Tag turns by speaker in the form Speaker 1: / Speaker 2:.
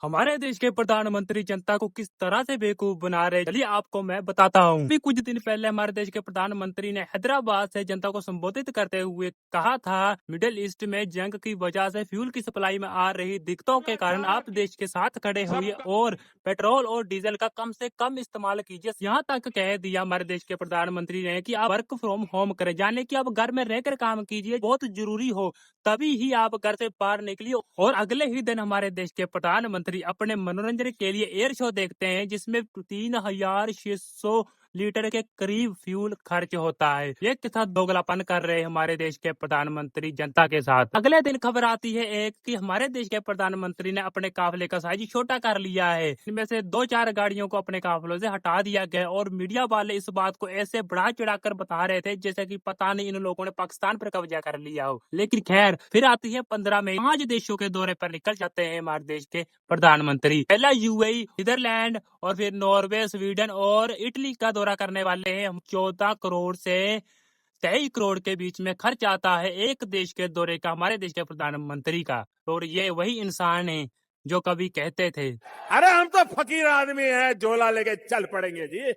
Speaker 1: हमारे देश के प्रधानमंत्री जनता को किस तरह से बेवकूफ बना रहे, चलिए आपको मैं बताता हूँ। अभी कुछ दिन पहले हमारे देश के प्रधानमंत्री ने हैदराबाद से जनता को संबोधित करते हुए कहा था, मिडिल ईस्ट में जंग की वजह से फ्यूल की सप्लाई में आ रही दिक्कतों के कारण आप देश के साथ खड़े होइए और पेट्रोल और डीजल का कम से कम इस्तेमाल कीजिए। यहाँ तक कह दिया हमारे देश के प्रधानमंत्री ने कि आप वर्क फ्रॉम होम करें, यानी कि आप घर में रहकर काम कीजिए, बहुत जरूरी हो तभी ही आप घर से बाहर निकलिए। और अगले ही दिन हमारे देश के प्रधानमंत्री अपने मनोरंजन के लिए एयर शो देखते हैं, जिसमें 3600 लीटर के करीब फ्यूल खर्च होता है। ये के साथ दोगलापन कर रहे हैं हमारे देश के प्रधानमंत्री जनता के साथ। अगले दिन खबर आती है एक कि हमारे देश के प्रधानमंत्री ने अपने काफिले का साइज छोटा कर लिया है। इनमें से 2-4 गाड़ियों को अपने काफिलों से हटा दिया गया और मीडिया वाले इस बात को ऐसे बढ़ा चढ़ाकर बता रहे थे जैसे कि पता नहीं इन लोगों ने पाकिस्तान पर कब्जा कर लिया हो। लेकिन खैर, फिर आती है 15 मई, 5 देशों के दौरे पर निकल जाते हैं हमारे देश के प्रधानमंत्री। पहला यूएई, नीदरलैंड और फिर नॉर्वे, स्वीडन और इटली का दौरा करने वाले हैं। हम 14 करोड़ से 23 करोड़ के बीच में खर्च आता है एक देश के दौरे का, हमारे देश के प्रधानमंत्री का। और ये वही इंसान है जो कभी कहते थे,
Speaker 2: अरे हम तो फकीर आदमी हैं, झोला लेके चल पड़ेंगे जी।